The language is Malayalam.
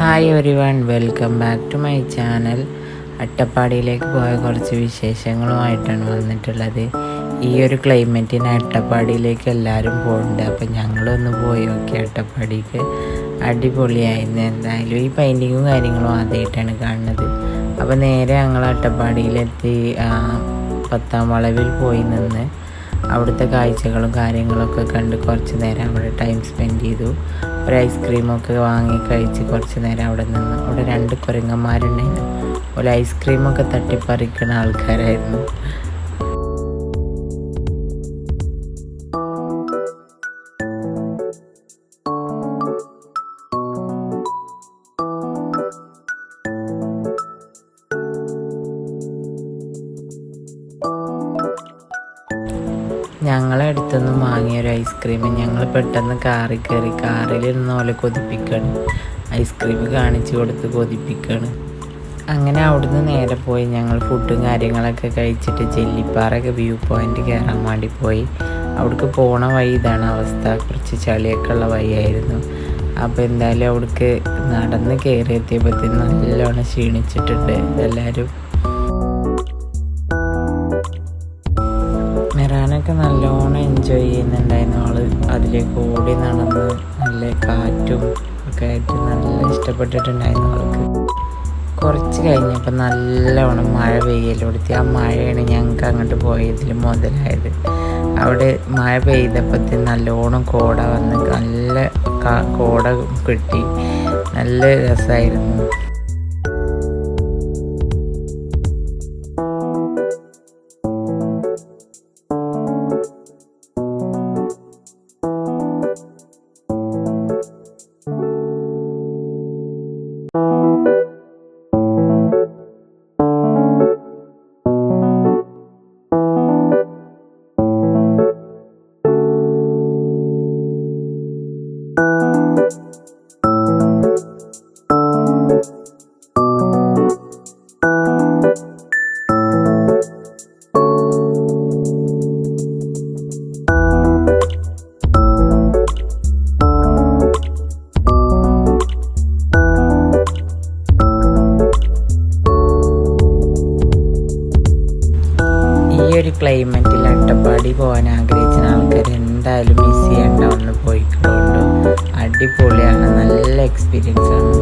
Hi everyone, welcome back to my channel. അട്ടപ്പാടിയിലേക്ക് പോയ കുറച്ച് വിശേഷങ്ങളുമായിട്ടാണ് വന്നിട്ടുള്ളത്. ഈ ഒരു ക്ലൈമറ്റിന് അട്ടപ്പാടിയിലേക്ക് എല്ലാവരും പോകുന്നുണ്ട്. അപ്പം ഞങ്ങളൊന്ന് പോയി നോക്കി. അട്ടപ്പാടിക്ക് അടിപൊളിയായിരുന്നു. എന്തായാലും ഈ പെയിൻറ്റിങ്ങും കാര്യങ്ങളും ആദ്യമായിട്ടാണ് കാണുന്നത്. അപ്പോൾ നേരെ ഞങ്ങൾ അട്ടപ്പാടിയിലെത്തി 10ാം വളവിൽ പോയി നിന്ന് അവിടുത്തെ കാഴ്ചകളും കാര്യങ്ങളൊക്കെ കണ്ട് കുറച്ച് നേരം അവിടെ ടൈം സ്പെൻഡ് ചെയ്തു. ഒരു ഐസ്ക്രീമൊക്കെ വാങ്ങി കഴിച്ച് കുറച്ച് നേരം അവിടെ നിന്ന്. അവിടെ 2 കുരങ്ങന്മാരുണ്ടായിരുന്നു. ഒരു ഐസ്ക്രീമൊക്കെ തട്ടിപ്പറിക്കുന്ന ആൾക്കാരായിരുന്നു. ഞങ്ങളെ അടുത്തുനിന്ന് വാങ്ങിയൊരു ഐസ്ക്രീം ഞങ്ങൾ പെട്ടെന്ന് കാറിൽ കയറി. കാറിലിരുന്ന പോലെ കൊതിപ്പിക്കുകയാണ്. ഐസ്ക്രീം കാണിച്ചു കൊടുത്ത് കൊതിപ്പിക്കുകയാണ്. അങ്ങനെ അവിടുന്ന് നേരെ പോയി ഞങ്ങൾ ഫുഡും കാര്യങ്ങളൊക്കെ കഴിച്ചിട്ട് ജെല്ലിപ്പാറയൊക്കെ വ്യൂ പോയിൻ്റ് കയറാൻ വേണ്ടി പോയി. അവിടേക്ക് പോണ വഴി ഇതാണ് അവസ്ഥ. കുറച്ച് ചളിയൊക്കെ ഉള്ള വഴിയായിരുന്നു. അപ്പോൾ എന്തായാലും അവിടേക്ക് നടന്ന് കയറി എത്തിയപ്പോഴത്തേന് നല്ലോണം ക്ഷീണിച്ചിട്ടുണ്ട് എല്ലാവരും. മെറാനൊക്കെ നല്ലോണം എൻജോയ് ചെയ്യുന്നുണ്ടായിരുന്നു. അതിലേക്ക് ഓടി നടന്ന് നല്ല കാറ്റും ഒക്കെ ആയിട്ട് നല്ല ഇഷ്ടപ്പെട്ടിട്ടുണ്ടായിരുന്നു ആൾക്ക്. കുറച്ച് കഴിഞ്ഞപ്പോൾ നല്ലവണ്ണം മഴ പെയ്യലോടുത്തി. ആ മഴയാണ് ഞങ്ങൾക്ക് അങ്ങോട്ട് പോയതിൽ മുതലായത്. അവിടെ മഴ പെയ്തപ്പോഴത്തേന് നല്ലോണം കോട വന്ന് നല്ല കോട കിട്ടി. നല്ല രസമായിരുന്നു. ഈ ഒരു ക്ലൈമറ്റിൽ അട്ടപ്പാടി പോകാൻ ആഗ്രഹിച്ച ആൾക്കാർ എന്തായാലും മിസ് ചെയ്യേണ്ട ഒന്ന് പോയിക്കൊണ്ടു. അടിപൊളിയാണ്, നല്ല എക്സ്പീരിയൻസ് ആണ്.